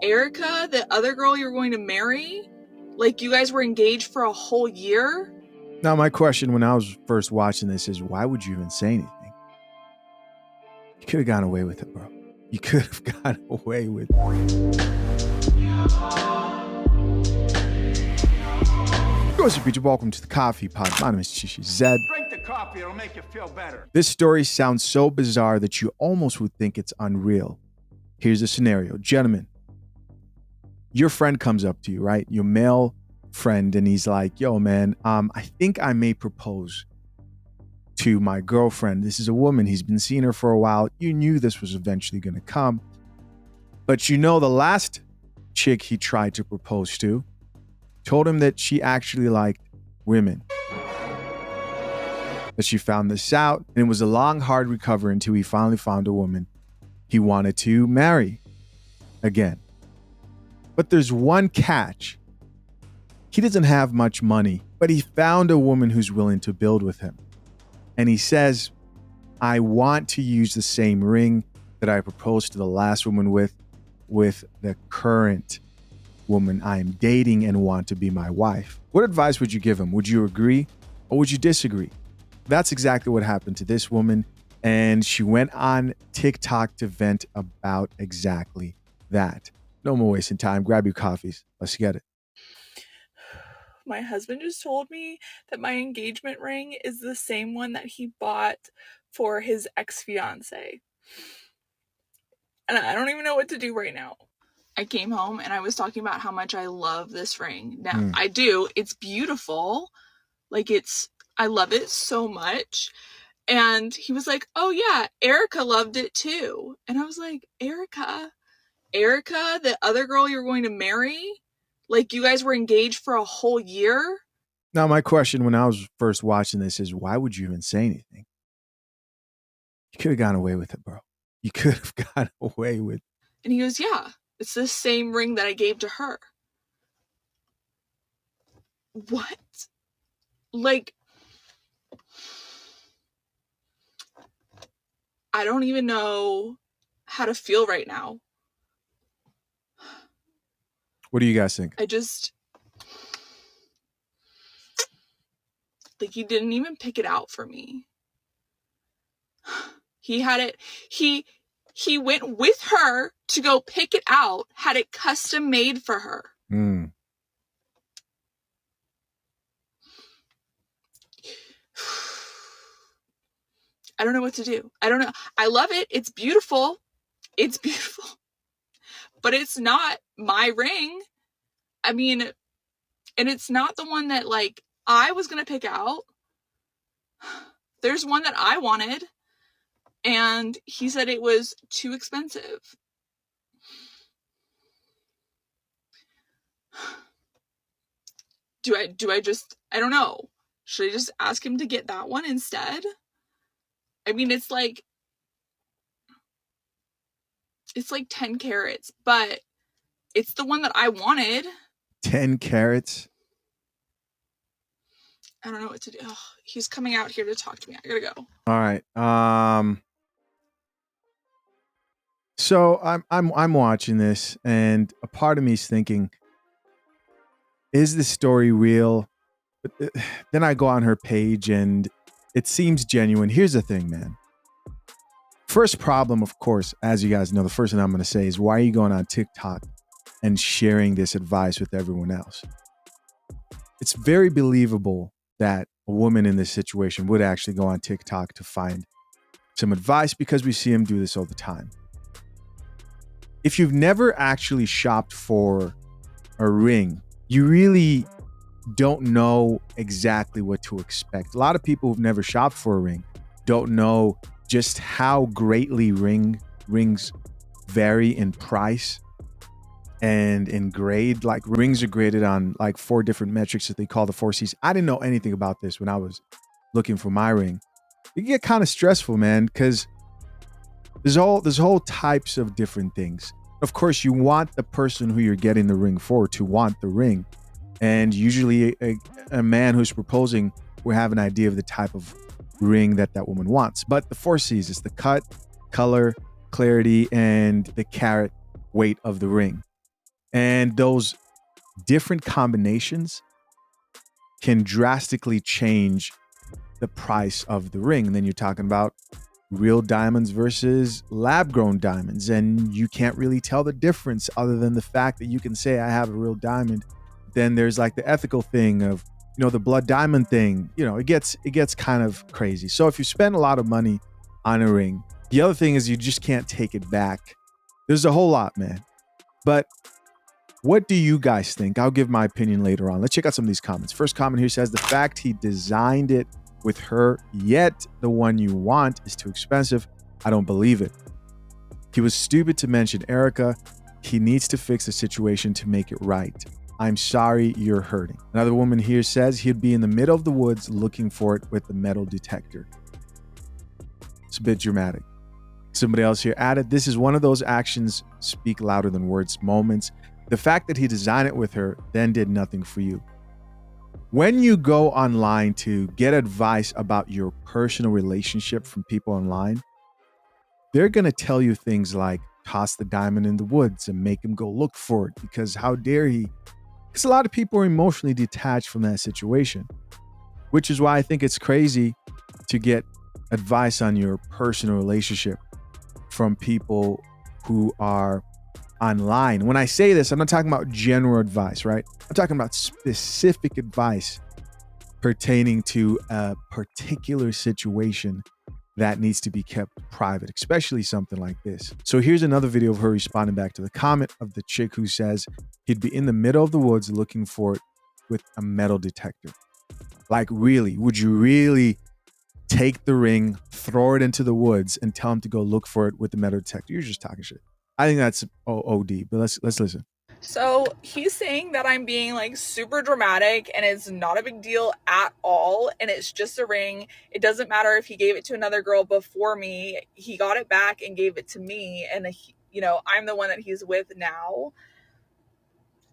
Erica, the other girl you're going to marry? Like, you guys were engaged for a whole year? Now, my question when I was first watching this is, why would you even say anything? You could have gone away with it, bro. You could have gone away with it. What's up, people? Welcome to the Coffee Pod. My name is Chichi Zed. Drink the coffee, it'll make you feel better. This story sounds so bizarre that you almost would think it's unreal. Here's the scenario. Gentlemen, your friend comes up to you, right? Your male friend, and he's like, yo, man, I think I may propose to my girlfriend. This is a woman. He's been seeing her for a while. You knew this was eventually going to come. But you know the last chick he tried to propose to told him that she actually liked women. That she found this out, and it was a long, hard recovery until he finally found a woman he wanted to marry again. But there's one catch. He doesn't have much money, but he found a woman who's willing to build with him. And he says, I want to use the same ring that I proposed to the last woman with the current woman I am dating and want to be my wife. What advice would you give him? Would you agree or would you disagree? That's exactly what happened to this woman. And she went on TikTok to vent about exactly that. No more wasting time. Grab your coffees. Let's get it. My husband just told me that my engagement ring is the same one that he bought for his ex-fiance. And I don't even know what to do right now. I came home and I was talking about how much I love this ring. Now, I do. It's beautiful. I love it so much. And he was like, oh yeah, Erica loved it too. And I was like, Erica, the other girl you're going to marry? Like, you guys were engaged for a whole year? Now, my question when I was first watching this is, why would you even say anything? You could have gone away with it, bro. You could have gone away with it. And he goes, yeah, it's the same ring that I gave to her. What? Like, I don't even know how to feel right now. What do you guys think? He didn't even pick it out for me. He had it, he went with her to go pick it out, had it custom made for her. I don't know what to do. I don't know. I love it. It's beautiful. It's beautiful. But it's not my ring. I mean, and it's not the one that, like, I was going to pick out. There's one that I wanted. And he said it was too expensive. Do I just, I don't know. Should I just ask him to get that one instead? I mean, it's like 10 carats, but it's the one that I wanted. 10 carats? I don't know what to do. Oh, he's coming out here to talk to me. I gotta go. All right. So I'm watching this, and a part of me is thinking, is this story real? But then I go on her page, and it seems genuine. Here's the thing, man. First problem, of course, as you guys know, the first thing I'm going to say is, why are you going on TikTok and sharing this advice with everyone else? It's very believable that a woman in this situation would actually go on TikTok to find some advice, because we see them do this all the time. If you've never actually shopped for a ring, you really don't know exactly what to expect. A lot of people who've never shopped for a ring don't know just how greatly rings vary in price and in grade. Like, rings are graded on like 4 different metrics that they call the 4 C's. I didn't know anything about this when I was looking for my ring. It can get kind of stressful, man, because there's whole types of different things. Of course, you want the person who you're getting the ring for to want the ring. And usually a man who's proposing will have an idea of the type of ring that woman wants. But the 4 C's is the cut, color, clarity, and the carat weight of the ring. And those different combinations can drastically change the price of the ring. And then you're talking about real diamonds versus lab grown diamonds. And you can't really tell the difference other than the fact that you can say, I have a real diamond. Then there's like the ethical thing of, the blood diamond thing. It gets kind of crazy. So if you spend a lot of money on a ring, the other thing is you just can't take it back. There's a whole lot, man. But what do you guys think? I'll give my opinion later on. Let's check out some of these comments. First comment here says, the fact he designed it with her, yet the one you want is too expensive. I don't believe it. He was stupid to mention Erica. He needs to fix the situation to make it right. I'm sorry you're hurting. Another woman here says he'd be in the middle of the woods looking for it with the metal detector. It's a bit dramatic. Somebody else here added, this is one of those actions speak louder than words moments. The fact that he designed it with her then did nothing for you. When you go online to get advice about your personal relationship from people online, they're going to tell you things like toss the diamond in the woods and make him go look for it because how dare he? Because a lot of people are emotionally detached from that situation, which is why I think it's crazy to get advice on your personal relationship from people who are online. When I say this, I'm not talking about general advice, right? I'm talking about specific advice pertaining to a particular situation that needs to be kept private, especially something like this. So here's another video of her responding back to the comment of the chick who says he'd be in the middle of the woods looking for it with a metal detector. Like, really? Would you really take the ring, throw it into the woods, and tell him to go look for it with the metal detector? You're just talking shit. I think that's OD, but let's listen. So he's saying that I'm being like super dramatic and it's not a big deal at all. And it's just a ring. It doesn't matter if he gave it to another girl before me. He got it back and gave it to me. And, I'm the one that he's with now.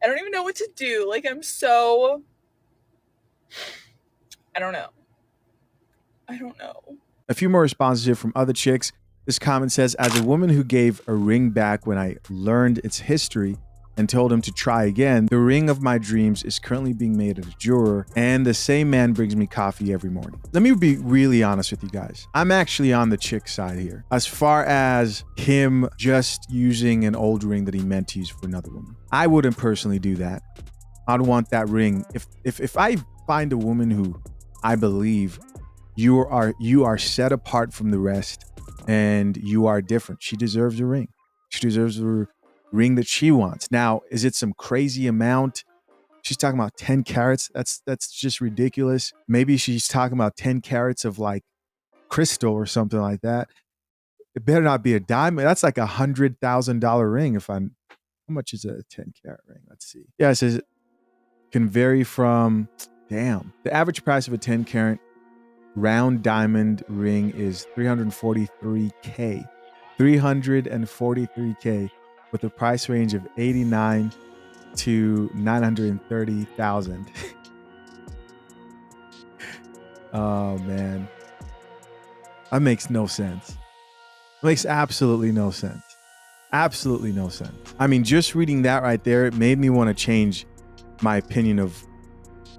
I don't even know what to do. Like, I don't know. A few more responses here from other chicks. This comment says, as a woman who gave a ring back when I learned its history and told him to try again, the ring of my dreams is currently being made at a jeweler, and the same man brings me coffee every morning. Let me be really honest with you guys. I'm actually on the chick side here. As far as him just using an old ring that he meant to use for another woman, I wouldn't personally do that. I'd want that ring. If I find a woman who I believe you are set apart from the rest and you are different, she deserves a ring. She deserves a ring that she wants. Now, is it some crazy amount? She's talking about 10 carats. That's just ridiculous. Maybe she's talking about 10 carats of like crystal or something like that. It better not be a diamond. That's like $100,000 ring. How much is a 10 carat ring? Let's see. Yeah, it says it can vary from, the average price of a 10 carat round diamond ring is $343K. $343K with a price range of $89,000 to $930,000. Oh man. That makes no sense. It makes absolutely no sense. Absolutely no sense. I mean, just reading that right there, it made me want to change my opinion of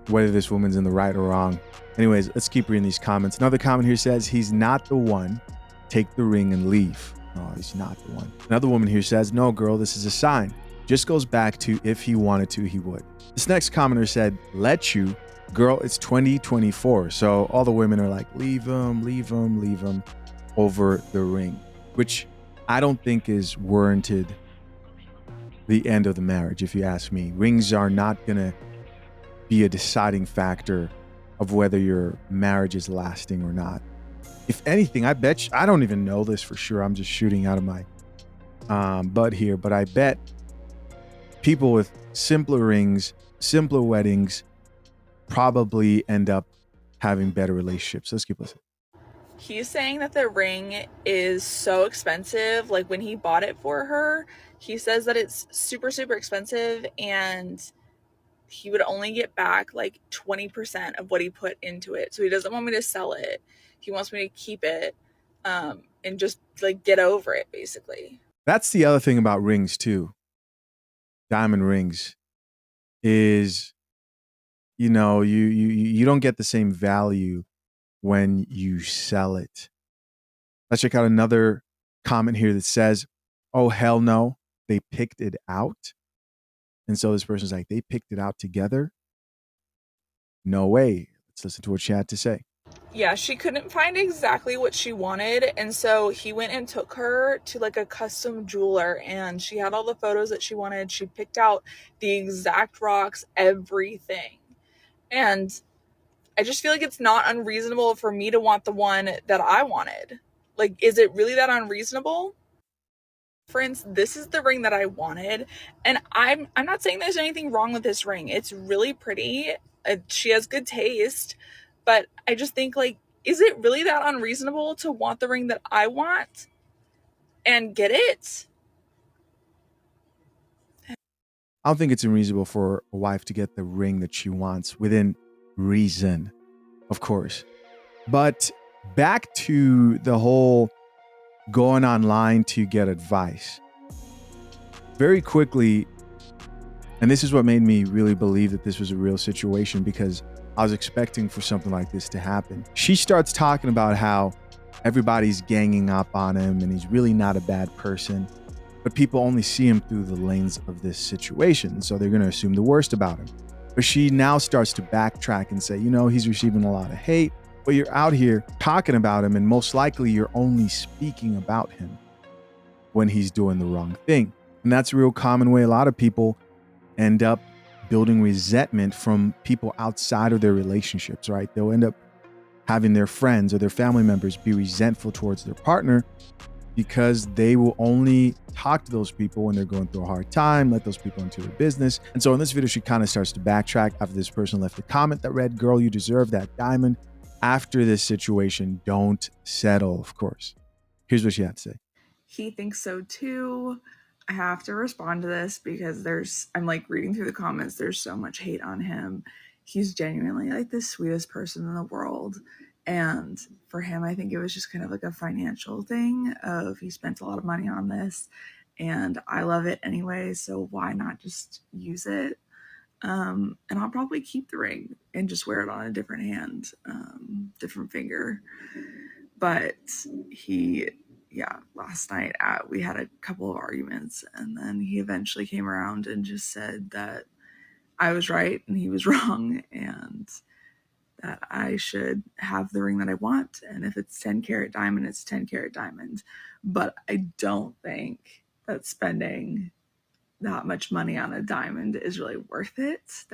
whether this woman's in the right or wrong. Anyways, let's keep reading these comments. Another comment here says, he's not the one. Take the ring and leave. No, he's not the one. Another woman here says, no, girl, this is a sign. Just goes back to if he wanted to, he would. This next commenter said, let you. Girl, it's 2024. So all the women are like, leave him over the ring, which I don't think is warranted the end of the marriage, if you ask me. Rings are not going to be a deciding factor of whether your marriage is lasting or not. If anything, I bet I don't even know this for sure. I'm just shooting out of my butt here, but I bet people with simpler rings, simpler weddings probably end up having better relationships. Let's keep listening. He's saying that the ring is so expensive. Like, when he bought it for her, he says that it's super, super expensive and he would only get back like 20% of what he put into it. So he doesn't want me to sell it. He wants me to keep it and just like get over it, basically. That's the other thing about rings too. diamond rings is, you don't get the same value when you sell it. Let's check out another comment here that says, "Oh hell no, they picked it out." And so this person's like, "They picked it out together? No way." Let's listen to what she had to say. Yeah, she couldn't find exactly what she wanted, and so he went and took her to like a custom jeweler, and she had all the photos that she wanted. She picked out the exact rocks, everything. And I just feel like it's not unreasonable for me to want the one that I wanted. Like, is it really that unreasonable? Friends, this is the ring that I wanted, and I'm not saying there's anything wrong with this ring. It's really pretty. She has good taste, but I just think, like, is it really that unreasonable to want the ring that I want and get it? I don't think it's unreasonable for a wife to get the ring that she wants within reason, of course. But back to the whole going online to get advice. Very quickly, and this is what made me really believe that this was a real situation, because I was expecting for something like this to happen. She starts talking about how everybody's ganging up on him and he's really not a bad person, but people only see him through the lens of this situation, so they're going to assume the worst about him. But she now starts to backtrack and say, he's receiving a lot of hate, but you're out here talking about him, and most likely you're only speaking about him when he's doing the wrong thing. And that's a real common way a lot of people end up building resentment from people outside of their relationships, right? They'll end up having their friends or their family members be resentful towards their partner because they will only talk to those people when they're going through a hard time, let those people into their business. And so in this video, she kind of starts to backtrack after this person left a comment that read, "Girl, you deserve that diamond. After this situation, don't settle," of course. Here's what she had to say. He thinks so too. I have to respond to this because I'm like reading through the comments, there's so much hate on him. He's genuinely like the sweetest person in the world. And for him, I think it was just kind of like a financial thing of he spent a lot of money on this and I love it anyway. So why not just use it? And I'll probably keep the ring and just wear it on a different hand, different finger. But last night we had a couple of arguments, and then he eventually came around and just said that I was right and he was wrong, and that I should have the ring that I want. And if it's 10 karat diamond, it's 10 karat diamond. But I don't think that spending that much money on a diamond is really worth it.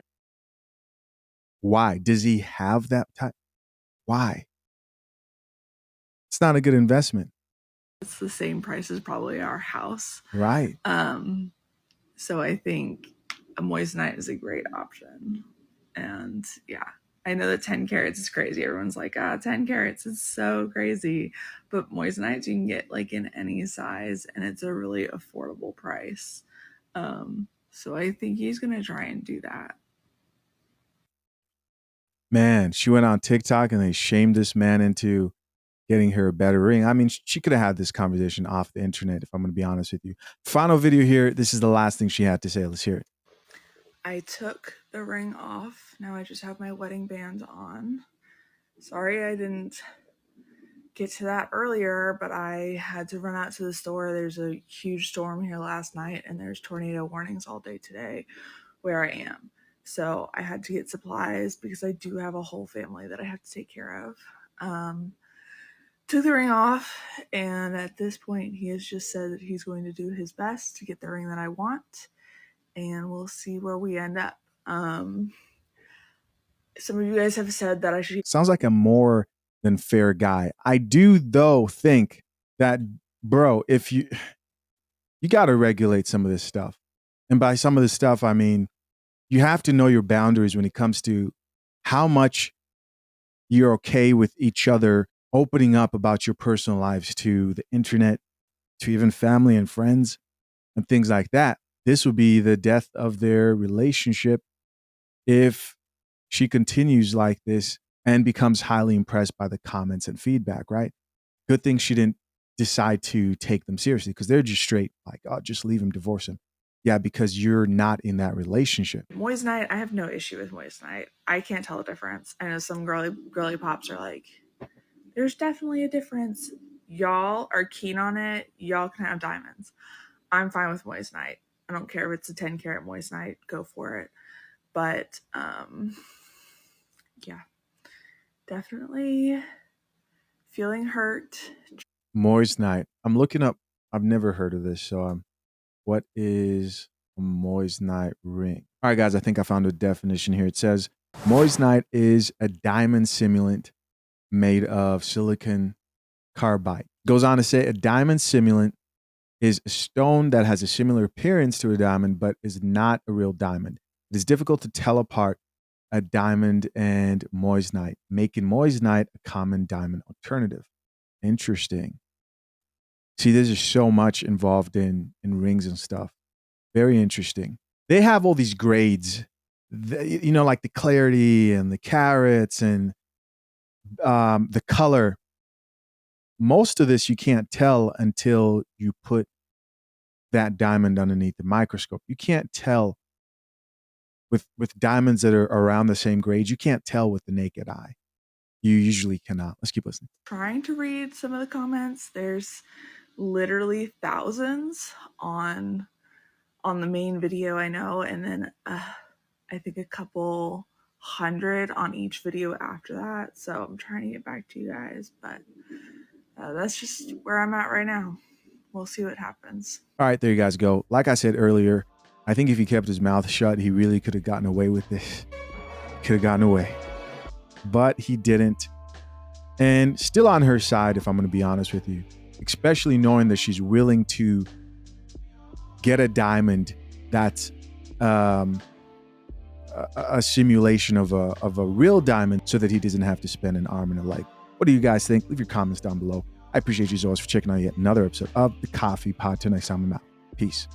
Why? Does he have that type? Why? It's not a good investment. It's the same price as probably our house. Right. So I think a moissanite is a great option. And yeah, I know that 10 carats is crazy. Everyone's like, 10 carats is so crazy. But moissanites you can get like in any size, and it's a really affordable price. So I think he's going to try and do that. Man, she went on TikTok and they shamed this man into getting her a better ring. I mean, she could have had this conversation off the internet, if I'm going to be honest with you. Final video here. This is the last thing she had to say. Let's hear it. I took the ring off. Now I just have my wedding band on. Sorry I didn't get to that earlier, but I had to run out to the store. There's a huge storm here last night, and there's tornado warnings all day today where I am. So I had to get supplies because I do have a whole family that I have to take care of. Took the ring off, and at this point he has just said that he's going to do his best to get the ring that I want, and we'll see where we end up. Some of you guys have said that I should... Sounds like a more than fair guy. I do, though, think that, bro, if you got to regulate some of this stuff. And by some of this stuff, I mean, you have to know your boundaries when it comes to how much you're okay with each other opening up about your personal lives to the internet, to even family and friends and things like that. This would be the death of their relationship if she continues like this and becomes highly impressed by the comments and feedback, right? Good thing she didn't decide to take them seriously, because they're just straight like, "Oh, just leave him, divorce him." Yeah, because you're not in that relationship. Moissanite, I have no issue with moissanite. I can't tell the difference. I know some girly pops are like, there's definitely a difference. Y'all are keen on it. Y'all can have diamonds. I'm fine with moissanite. I don't care if it's a 10 karat moissanite. Go for it. But yeah, definitely feeling hurt. Moissanite. I'm looking up. I've never heard of this. So what is a moissanite ring? All right, guys, I think I found a definition here. It says moissanite is a diamond simulant made of silicon carbide. Goes on to say a diamond simulant is a stone that has a similar appearance to a diamond but is not a real diamond. It is difficult to tell apart a diamond and moissanite, making moissanite a common diamond alternative. Interesting. See, there's just so much involved in rings and stuff. Very interesting. They have all these grades, like the clarity and the carats and the color. Most of this you can't tell until you put that diamond underneath the microscope. You can't tell with diamonds that are around the same grade. You can't tell with the naked eye. You usually cannot. Let's keep listening. Trying to read some of the comments. There's literally thousands on the main video, I know, and then I think a couple hundred on each video after that. So I'm trying to get back to you guys, but that's just where I'm at right now. We'll see what happens. All right, there you guys go. Like I said earlier, I think if he kept his mouth shut, he really could have gotten away with this. Could have gotten away. But he didn't. And still on her side, if I'm going to be honest with you, especially knowing that she's willing to get a diamond that's a simulation of a real diamond so that he doesn't have to spend an arm and a leg. What do you guys think? Leave your comments down below. I appreciate you as always for checking out yet another episode of The Coffee Pod. Till next time, I'm out. Peace.